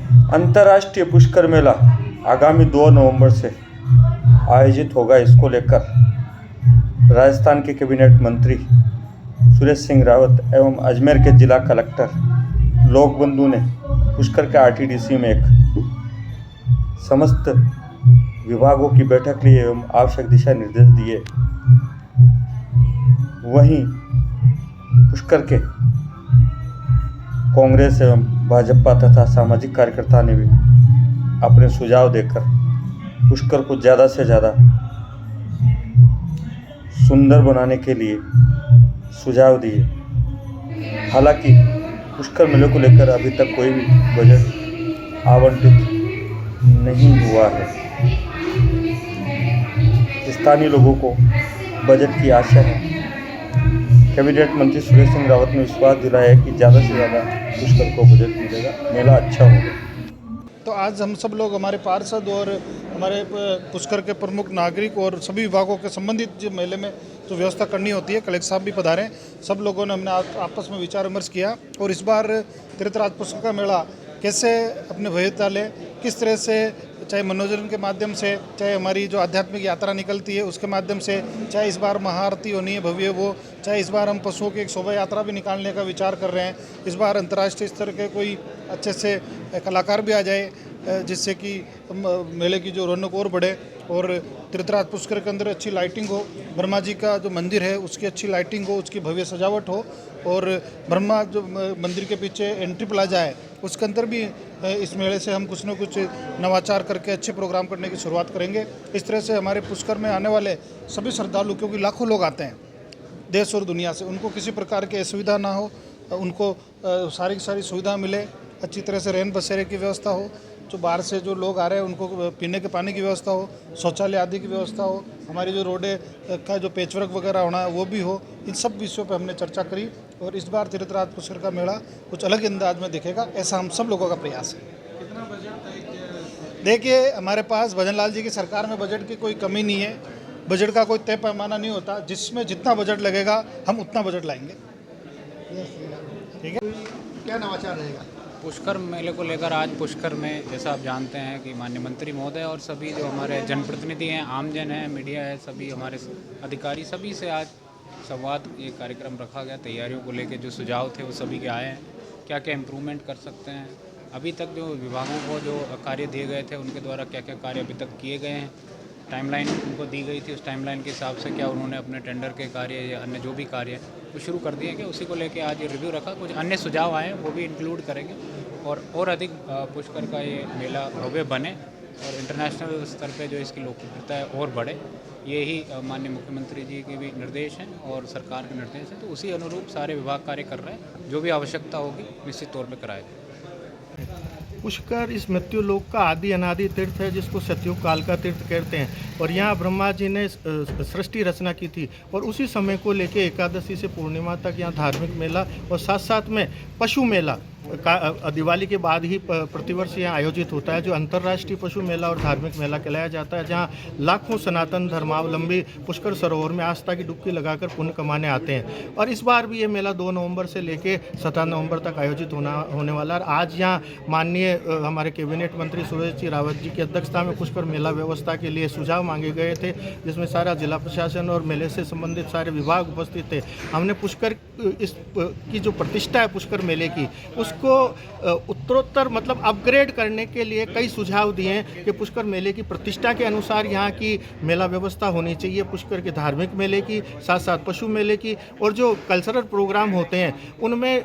अंतर्राष्ट्रीय पुष्कर मेला आगामी 2 नवंबर से आयोजित होगा। इसको लेकर राजस्थान के कैबिनेट मंत्री सुरेश सिंह रावत एवं अजमेर के जिला कलेक्टर लोकबंधु ने पुष्कर के आरटीडीसी में एक समस्त विभागों की बैठक ली एवं आवश्यक दिशा निर्देश दिए। वहीं पुष्कर के कांग्रेस एवं भाजपा तथा सामाजिक कार्यकर्ता ने भी अपने सुझाव देकर पुष्कर को ज़्यादा से ज़्यादा सुंदर बनाने के लिए सुझाव दिए। हालांकि पुष्कर मेले को लेकर अभी तक कोई भी बजट आवंटित नहीं हुआ है। स्थानीय लोगों को बजट की आशा है। कैबिनेट मंत्री सुरेश सिंह रावत ने विश्वास दिलाया है कि ज़्यादा से ज़्यादा पुष्कर को बजट मिलेगा, मेला अच्छा होगा। तो आज हम सब लोग, हमारे पार्षद और हमारे पुष्कर के प्रमुख नागरिक और सभी विभागों के संबंधित जो मेले में जो व्यवस्था करनी होती है, कलेक्टर साहब भी पधारे, सब लोगों ने हमने आपस में विचार विमर्श किया। और इस बार तीर्थराज पुष्कर का मेला कैसे अपने विविधता ले, किस तरह से, चाहे मनोरंजन के माध्यम से, चाहे हमारी जो आध्यात्मिक यात्रा निकलती है उसके माध्यम से, चाहे इस बार महाआरती होनी है भव्य वो, चाहे इस बार हम पशुओं की एक शोभा यात्रा भी निकालने का विचार कर रहे हैं। इस बार अंतर्राष्ट्रीय स्तर के कोई अच्छे से कलाकार भी आ जाए जिससे कि मेले की जो रौनक और बढ़े। और तीर्थराज पुष्कर के अंदर अच्छी लाइटिंग हो, ब्रह्मा जी का जो मंदिर है उसकी अच्छी लाइटिंग हो, उसकी भव्य सजावट हो। और ब्रह्मा जो मंदिर के पीछे एंट्री प्लाजा है उसके अंदर भी इस मेले से हम कुछ न कुछ नवाचार करके अच्छे प्रोग्राम करने की शुरुआत करेंगे। इस तरह से हमारे पुष्कर में आने वाले सभी श्रद्धालु, क्योंकि लाखों लोग आते हैं देश और दुनिया से, उनको किसी प्रकार की असुविधा ना हो, उनको सारी की सारी सुविधा मिले, अच्छी तरह से रहन बसेरे की व्यवस्था हो, जो बाहर से जो लोग आ रहे हैं उनको पीने के पानी की व्यवस्था हो, शौचालय आदि की व्यवस्था हो, हमारी जो रोडें का जो पेचवर्क वगैरह होना है वो भी हो। इन सब विषयों पर हमने चर्चा करी और इस बार तीर्थराज पुष्कर का मेला कुछ अलग अंदाज में दिखेगा, ऐसा हम सब लोगों का प्रयास है। कितना बजट? देखिए, हमारे पास भजन लाल जी की सरकार में बजट की कोई कमी नहीं है। बजट का कोई तय पैमाना नहीं होता, जिसमें जितना बजट लगेगा हम उतना बजट लाएंगे। ठीक है। क्या नवाचार रहेगा? पुष्कर मेले को लेकर आज पुष्कर में, जैसा आप जानते हैं कि माननीय मंत्री महोदय और सभी जो हमारे जनप्रतिनिधि हैं, आमजन हैं, मीडिया है, सभी हमारे अधिकारी, सभी से आज संवाद ये कार्यक्रम रखा गया। तैयारियों को लेकर जो सुझाव थे वो सभी के आए हैं, क्या क्या इम्प्रूवमेंट कर सकते हैं। अभी तक जो विभागों को जो कार्य दिए गए थे उनके द्वारा क्या क्या कार्य अभी तक किए गए हैं, टाइमलाइन उनको दी गई थी, उस टाइमलाइन के हिसाब से क्या उन्होंने अपने टेंडर के कार्य या अन्य जो भी कार्य है वो शुरू कर दिए, कि उसी को लेके आज ये रिव्यू रखा। कुछ अन्य सुझाव आए वो भी इंक्लूड करेंगे और अधिक पुष्कर का ये मेला भव्य बने और इंटरनेशनल स्तर पे जो इसकी लोकप्रियता है और बढ़े। यही माननीय मुख्यमंत्री जी के भी निर्देश हैं और सरकार के निर्देश हैं, तो उसी अनुरूप सारे विभाग कार्य कर रहे हैं। जो भी आवश्यकता होगी निश्चित तौर पर कराया जाए। पुष्कर इस मृत्यु लोक का आदि अनादि तीर्थ है, जिसको सतयुग काल का तीर्थ कहते हैं। और यहाँ ब्रह्मा जी ने सृष्टि रचना की थी और उसी समय को लेके एकादशी से पूर्णिमा तक यहाँ धार्मिक मेला और साथ साथ में पशु मेला का दिवाली के बाद ही प्रतिवर्ष यहाँ आयोजित होता है, जो अंतर्राष्ट्रीय पशु मेला और धार्मिक मेला कहलाया जाता है, जहाँ लाखों सनातन धर्मावलंबी पुष्कर सरोवर में आस्था की डुबकी लगाकर पुण्य कमाने आते हैं। और इस बार भी ये मेला 2 नवंबर से लेके 17 नवंबर तक आयोजित होने वाला है। आज यहाँ माननीय हमारे कैबिनेट मंत्री सुरेश जी रावत जी की अध्यक्षता में पुष्कर मेला व्यवस्था के लिए सुझाव मांगे गए थे, जिसमें सारा जिला प्रशासन और मेले से संबंधित सारे विभाग उपस्थित थे। हमने पुष्कर इस की जो प्रतिष्ठा है पुष्कर मेले की, उसको उत्तरोत्तर मतलब अपग्रेड करने के लिए कई सुझाव दिए हैं कि पुष्कर मेले की प्रतिष्ठा के अनुसार यहाँ की मेला व्यवस्था होनी चाहिए, पुष्कर के धार्मिक मेले की, साथ साथ पशु मेले की, और जो कल्चरल प्रोग्राम होते हैं उनमें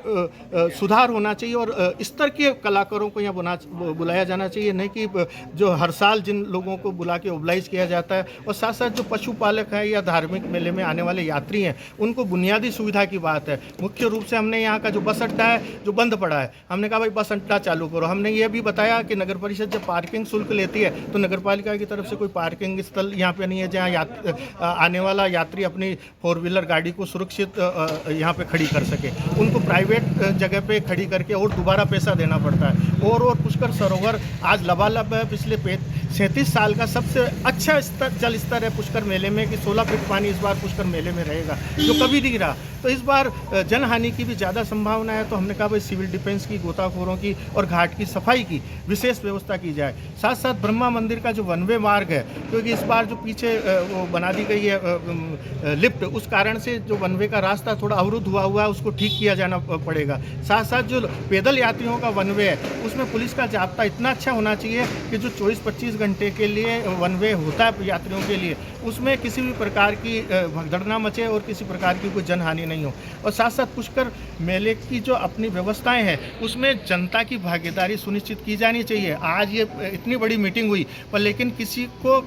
सुधार होना चाहिए और स्तर के कलाकारों को यहाँ बुलाया जाना चाहिए, नहीं कि जो हर साल जिन लोगों को बुला के ओबलाइज किया जाता है। और साथ साथ जो पशुपालक हैं या धार्मिक मेले में आने वाले यात्री हैं उनको बुनियादी सुविधा की बात है। मुख्य रूप से हमने यहाँ का जो बस अड्डा है जो बंद पड़ा है, हमने कहा भाई बस अड्डा चालू करो। हमने ये भी बताया कि नगर परिषद जब पार्किंग शुल्क लेती है तो नगर पालिका की तरफ से कोई पार्किंग स्थल यहाँ पे नहीं है जहाँ आने वाला यात्री अपनी 4 व्हीलर गाड़ी को सुरक्षित यहाँ पे खड़ी कर सके। उनको प्राइवेट जगह पे खड़ी करके और दोबारा पैसा देना पड़ता है। और पुष्कर सरोवर आज लबालब है। पिछले 37 साल का सबसे अच्छा जल स्तर है पुष्कर मेले में कि 16 फीट पानी इस बार पुष्कर मेले में रहेगा, जो कभी नहीं रहा। तो इस बार जनहानि की भी ज़्यादा संभावना है, तो हमने कहा भाई सिविल डिफेंस की, गोताखोरों की और घाट की सफाई की विशेष व्यवस्था की जाए। साथ साथ ब्रह्मा मंदिर का जो वन वे मार्ग है, क्योंकि इस बार जो पीछे वो बना दी गई है लिफ्ट, उस कारण से जो वन वे का रास्ता थोड़ा अवरुद्ध हुआ है, उसको ठीक किया जाना पड़ेगा। साथ साथ जो पैदल यात्रियों का वन वे है, उसमें पुलिस का जाब्ता इतना अच्छा होना चाहिए कि जो 24-25 घंटे के लिए वन वे होता है यात्रियों के लिए, उसमें किसी भी प्रकार की भगदड़ ना मचे और किसी प्रकार की कोई जनहानि नहीं हो। और साथ साथ पुष्कर मेले की जो अपनी व्यवस्थाएं हैं, उसमें जनता की भागीदारी सुनिश्चित की जानी चाहिए। आज ये इतनी बड़ी मीटिंग हुई, पर लेकिन किसी को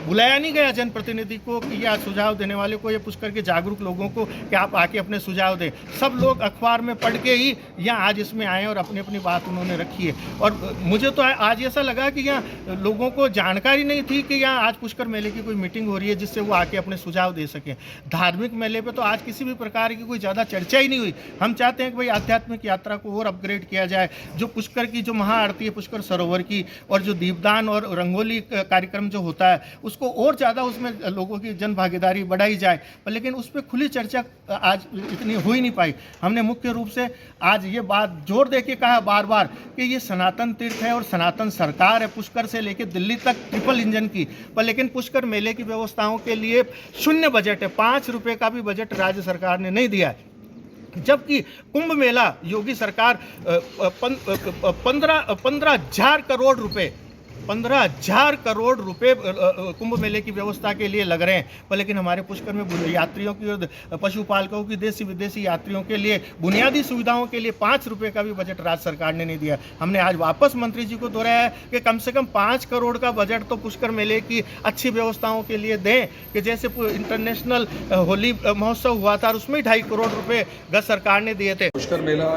बुलाया नहीं गया, जनप्रतिनिधि को या सुझाव देने वाले को या पुष्कर के जागरूक लोगों को कि आप आके अपने सुझाव दें। सब लोग अखबार में पढ़ के ही यहाँ आज इसमें आए और अपनी अपनी बात उन्होंने रखी है। और मुझे तो आज ऐसा लगा कि यहाँ लोगों को जानकारी नहीं थी कि यहाँ आज पुष्कर मेले की कोई मीटिंग हो रही है जिससे वो आके अपने सुझाव दे सकें। धार्मिक मेले पे तो आज किसी भी प्रकार की कोई ज़्यादा चर्चा ही नहीं हुई। हम चाहते हैं कि भाई आध्यात्मिक यात्रा को और अपग्रेड किया जाए। जो पुष्कर की जो महाआरती है पुष्कर सरोवर की, और जो दीपदान और रंगोली कार्यक्रम जो होता है, उसको और ज़्यादा उसमें लोगों की जन भागीदारी बढ़ाई जाए। पर लेकिन उस पर खुली चर्चा आज इतनी हो ही नहीं पाई। हमने मुख्य रूप से आज ये बात जोर दे के कहा बार बार कि ये सनातन तीर्थ है और सनातन सरकार है, पुष्कर से लेकर दिल्ली तक ट्रिपल इंजन की। पर लेकिन पुष्कर मेले की व्यवस्थाओं के लिए शून्य बजट है, 5 रुपये का भी बजट राज्य सरकार ने नहीं दिया है। जबकि कुंभ मेला योगी सरकार 15,000 करोड़ रुपए 15,000 करोड़ रुपए कुंभ मेले की व्यवस्था के लिए लग रहे हैं। पर लेकिन हमारे पुष्कर में यात्रियों की और पशुपालकों की, देशी विदेशी यात्रियों के लिए बुनियादी सुविधाओं के लिए 5 रुपये का भी बजट राज्य सरकार ने नहीं दिया। हमने आज वापस मंत्री जी को दोहराया है कि कम से कम 5 करोड़ का बजट तो पुष्कर मेले की अच्छी व्यवस्थाओं के लिए दें, कि जैसे इंटरनेशनल होली महोत्सव हुआ था और उसमें 2.5 करोड़ रुपये गत सरकार ने दिए थे। पुष्कर मेला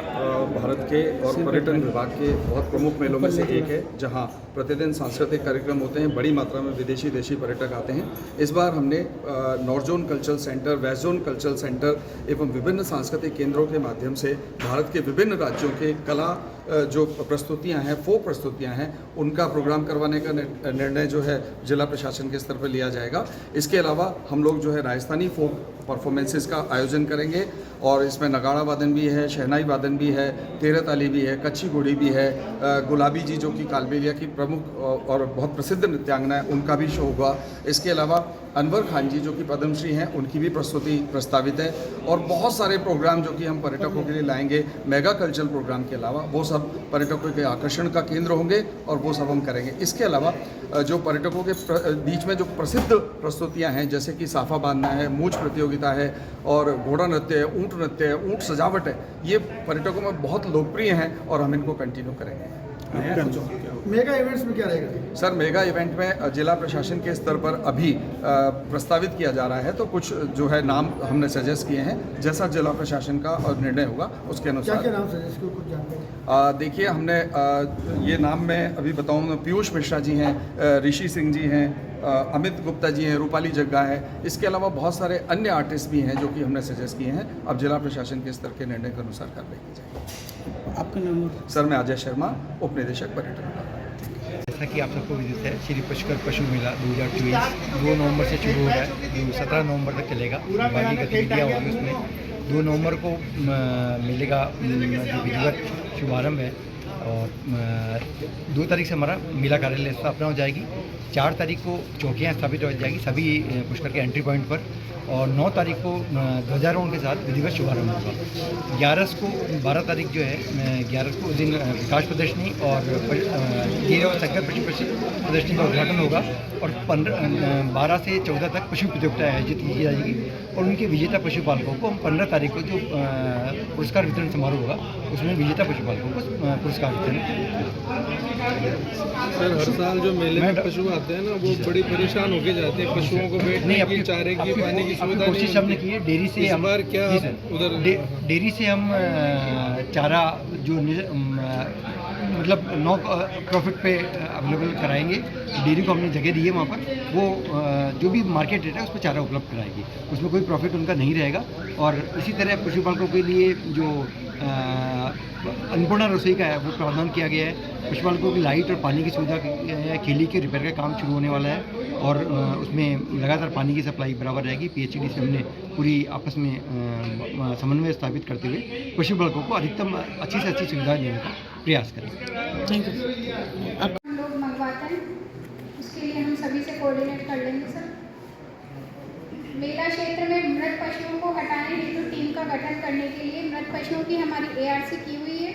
भारत के और पर्यटन विभाग के बहुत प्रमुख मेलों में से एक है, जहां प्रतिदिन सांस्कृतिक कार्यक्रम होते हैं, बड़ी मात्रा में विदेशी देशी पर्यटक आते हैं। इस बार हमने north zone cultural centre, west zone cultural centre एवं विभिन्न सांस्कृतिक केंद्रों के माध्यम से भारत के विभिन्न राज्यों के कला जो प्रस्तुतियां हैं, फोक प्रस्तुतियां हैं, उनका प्रोग्राम करवाने का निर्णय जो है जिला प्रशासन के स्तर पर लिया जाएगा। इसके अलावा हम लोग जो है राजस्थानी फोक परफॉर्मेंसेस का आयोजन करेंगे, और इसमें नगाड़ा वादन भी है, शहनाई वादन भी है, तेरह ताली भी है, कच्ची घोड़ी भी है, गुलाबी जी जो कि कालबेलिया की प्रमुख और बहुत प्रसिद्ध नृत्यांगना है, उनका भी शो होगा। इसके अलावा अनवर खान जी जो कि पद्मश्री हैं, उनकी भी प्रस्तुति प्रस्तावित है, और बहुत सारे प्रोग्राम जो कि हम पर्यटकों के लिए लाएंगे मेगा कल्चरल प्रोग्राम के अलावा, वो सब पर्यटकों के आकर्षण का केंद्र होंगे और वो सब हम करेंगे। इसके अलावा जो पर्यटकों के बीच में जो प्रसिद्ध प्रस्तुतियां हैं, जैसे कि साफा बांधना है, मूछ प्रतियोगिता है, और घोड़ा नृत्य है, ऊँट नृत्य है, ऊँट सजावट है, ये पर्यटकों में बहुत लोकप्रिय हैं और हम इनको कंटिन्यू करेंगे। मेगा इवेंट्स में क्या रहेगा सर? मेगा इवेंट में जिला प्रशासन के स्तर पर अभी प्रस्तावित किया जा रहा है, तो कुछ जो है नाम हमने सजेस्ट किए हैं, जैसा जिला प्रशासन का निर्णय होगा उसके अनुसार। क्या नाम सजेस्ट किए, कुछ जानकारी? देखिए, हमने ये नाम मैं अभी बताऊँ, पीयूष मिश्रा जी हैं, ऋषि सिंह जी हैं, अमित गुप्ता जी हैं, रूपाली जग्गा है। इसके अलावा बहुत सारे अन्य आर्टिस्ट भी हैं जो कि हमने सजेस्ट किए हैं। अब जिला प्रशासन के स्तर के निर्णय के अनुसार कार्रवाई की जाएगी। आपका नाम? सर, मैं अजय शर्मा, उप निदेशक पर्यटन। जैसा कि आप सबको विदित है, श्री पुष्कर पशु मेला 2024 2 नवंबर से शुरू हो रहा है, जो 17 नवंबर तक चलेगा। बाकी गतिविधियाँ होंगी उसमें। 2 नवंबर को मेले का जो विधिवत शुभारंभ है, और 2 तारीख से हमारा मेला कार्यालय स्थापना हो जाएगी। 4 तारीख को चौकियाँ स्थापित हो जाएगी सभी पुष्कर के एंट्री पॉइंट पर, और 9 तारीख को ध्वजारोहण के साथ विधिवत शुभारंभ होगा। 11 को 12 तारीख जो है 11 को उस दिन विकास प्रदर्शनी और गिर और संकर पशु प्रदर्शनी का उद्घाटन होगा, और 12 से 14 तक पशु प्रतियोगिता आयोजित की जाएगी, और उनके विजेता पशुपालकों को हम 15 तारीख को जो पुरस्कार वितरण समारोह होगा, उसमें विजेता पशुपालकों को पुरस्कार वितरण। सर, हर साल जो मेले में पशु आते हैं ना, वो बड़ी परेशान होके जाते हैं, पशुओं को बैठने की, चारे की, पानी की सुविधा कोशिश हमने की है। डेयरी से इस बार क्या उधर डेयरी से हम चारा जो मतलब नो प्रॉफिट पे अवेलेबल कराएंगे। डेयरी को हमने जगह दी है वहाँ पर, वो जो भी मार्केट रेट है उस पर चारा उपलब्ध कराएगी, उसमें कोई प्रॉफिट उनका नहीं रहेगा। और इसी तरह पशुपालकों के लिए जो अन्नपूर्णा रसोई का है वो प्रावधान किया गया है। पशुपालकों की लाइट और पानी की सुविधा खेली के रिपेयर का काम शुरू होने वाला है और उसमें लगातार पानी की सप्लाई बराबर रहेगी। PHED से हमने पूरी आपस में समन्वय स्थापित करते हुए पशुपालकों को अधिकतम अच्छी से अच्छी सुविधा देने का प्रयास करेंगे। हम लोग मंगवाते हैं, उसके लिए हम सभी से कोऑर्डिनेट कर लेंगे सर। मेला क्षेत्र में मृत पशुओं को हटाने हेतु टीम का गठन करने के लिए मृत पशुओं की हमारी ARC की हुई है।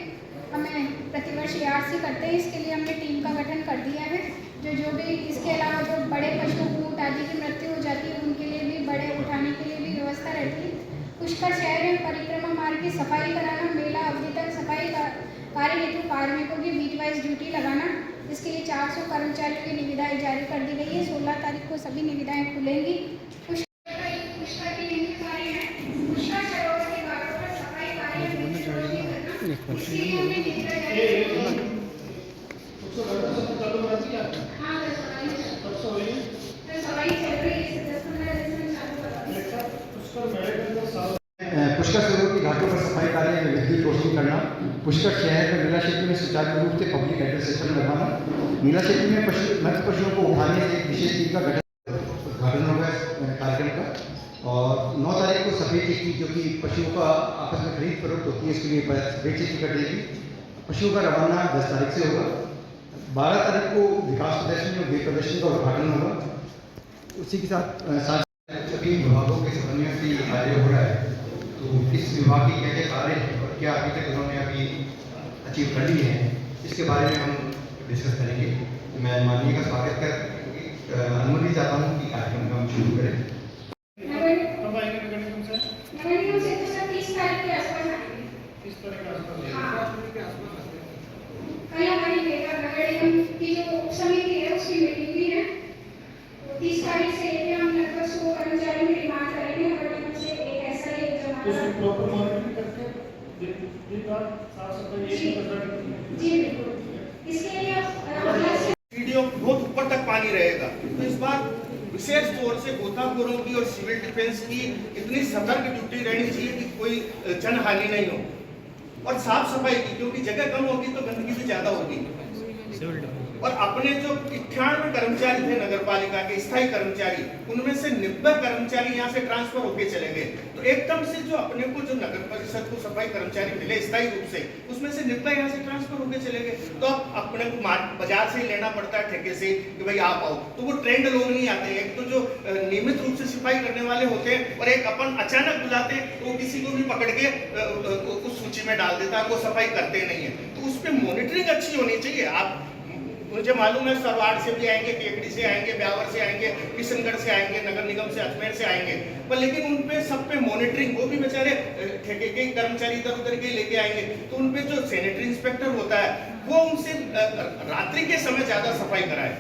हमें प्रतिवर्ष ARC करते हैं, इसके लिए हमने टीम का गठन कर दिया है। जो भी इसके अलावा जो बड़े पशु ऊँट आदि की मृत्यु हो जाती है उनके लिए भी बड़े उठाने के लिए भी व्यवस्था रहती है। पुष्कर शहर में परिक्रमा मार्ग की सफाई कराना, मेला अवधि तक सफाई कार्य हेतु कार्मिकों की बीट वाइज ड्यूटी लगाना, इसके लिए 400 कर्मचारियों की निविदाएं जारी कर दी गई है। 16 तारीख को सभी निविदाएं खुलेंगी। पुष्कर की नियमित कार्य है, पुष्कर सरोवर के घाटों पर सफाई कार्य इसके लिए हमने निविदा जारी की है। हाँ, सफाई चल रही है, 10-15 दिन में चालू करा। पुष्कर सरोवर के घाटों पर सफाई कार्य में वृद्धि रोशनी करना, पुष्कर शहर में मेला क्षेत्र में सुचारू रूप से पब्लिक एड्रेस सिस्टम लगवाना, मेला क्षेत्र में मृत पशुओं को उठाने से एक विशेष टीम का उद्घाटन होगा कार्यक्रम का। और 9 तारीख को सफेद चिट्ठी जो कि पशुओं का आपस में खरीद फरोख्त होती है, इसके लिए सफेद चिट्ठी कर देगी। पशुओं का रवाना 10 तारीख से होगा। 12 तारीख को विकास प्रदर्शनी और वीर प्रदर्शनी का उद्घाटन होगा। उसी के साथ सभी विभागों के समन्वय से कार्य हो रहा है, तो इस विभाग की क्या क्या कार्य हैं और क्या अभी तक उन्होंने अभी अचीव कर लिए हैं, इसके बारे में हम डिस्कस करेंगे। मैं माननीय का स्वागत कर अनुमति चाहता हूँ कि कार्यक्रम का हम शुरू करें। नगर निगम से तो सर 30 तारीख के आसपास आएंगे। 30 तारीख के आसपास। कल हमारी नगर निगम की जो समिति है उसकी मीटिंग भी है। 30 तारीख से लेकर हम लगभग 100 कर्मचारियों की डिमांड करेंगे। नगर निगम से एक ऐसा ही प्रॉपर मॉनिटरिंग करके दिन रात साफ सफाई जी बिल्कुल। इसके लिए वीडियो बहुत ऊपर तक पानी रहेगा, तो इस बार विशेष तौर से गोताखोरों की और सिविल डिफेंस की इतनी सतर्क ड्यूटी रहनी चाहिए कि कोई जनहानि नहीं हो। और साफ सफाई की, क्योंकि जगह कम होगी तो गंदगी भी ज्यादा होगी। और अपने जो 98 कर्मचारी थे नगर पालिका के स्थायी कर्मचारी, उनमें से 90 कर्मचारी यहाँ से ट्रांसफर होके चले गए। तो एकदम से जो अपने को जो नगर परिषद को सफाई कर्मचारी मिले स्थायी रूप से, उसमें से 90 यहाँ से ट्रांसफर होके चले गए। तो अब अपने को बाजार से ही लेना पड़ता है ठेके से कि भाई आप आओ, तो वो ट्रेंड लोग नहीं आते हैं। एक तो जो नियमित रूप से सफाई करने वाले होते हैं, और एक अपन अचानक बुलाते हैं तो वो किसी को भी पकड़ के उस सूची में डाल देता है, वो सफाई करते नहीं है। तो उस पर मॉनिटरिंग अच्छी होनी चाहिए। आप मुझे मालूम है सरवाड़ से भी आएंगे, केकड़ी से आएंगे, ब्यावर से आएंगे, किशनगढ़ से आएंगे, नगर निगम से अजमेर से आएंगे, पर लेकिन उन पे सब पे मॉनिटरिंग, वो भी बेचारे ठेके के कर्मचारी इधर उधर के लेके आएंगे, तो उन पे जो सैनिटरी इंस्पेक्टर होता है वो उनसे रात्रि के समय ज्यादा सफाई कराए।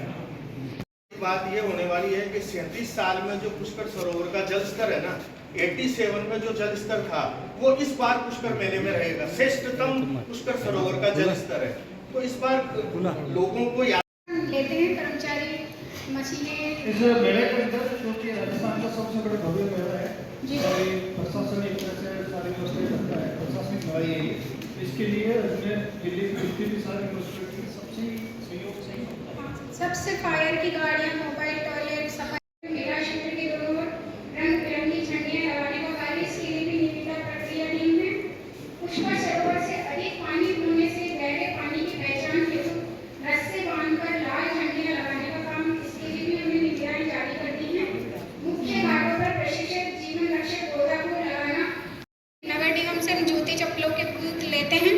बात ये होने वाली है कि 37 साल में जो पुष्कर सरोवर का जल स्तर है ना, 87 में जो जल स्तर था वो इस बार पुष्कर मेले में रहेगा। श्रेष्ठतम पुष्कर सरोवर का जल स्तर है। तो इस बार लोगों को याद लेते हैं कर्मचारी, मशीनें। इस मेले को इधर क्योंकि राजस्थान का सबसे बड़ा भव्य मेला है जी, प्रशासन एक तरह से सारी व्यवस्था करता है, प्रशासनिक लड़ाई है। इसके लिए उसमें दिल्ली की भी सारी यूनिवर्सिटी सबसे सहयोग से सबसे फायर की गाड़ियाँ, मोबाइल टॉयलेट, सफाई, मेला क्षेत्र के दोनों ओर रंग बिरंगी झंडियाँ लगाने का कार्य, इसके लिए भी निविदा प्रक्रिया टीम है। पुष्कर सरोवर से अधिक पानी होने से गहरे पानी की पहचान हेतु रस्से बांधकर लाल झंडियाँ लगाने का काम, इसके लिए भी हमने निविदाएं जारी कर दी हैं। मुख्य घाटों पर प्रशिक्षित जीवन रक्षक गोताखोर लगाना। नगर निगम से हम जूती चप्पलों के बूथ लेते हैं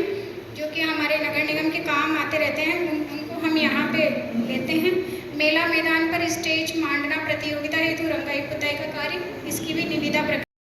जो कि हमारे नगर निगम के काम आते रहते हैं, उनको हम यहाँ पे लेते हैं। मेला मैदान पर स्टेज मांडना प्रतियोगिता हेतु रंगाई पुताई का कार्य, इसकी भी निविदा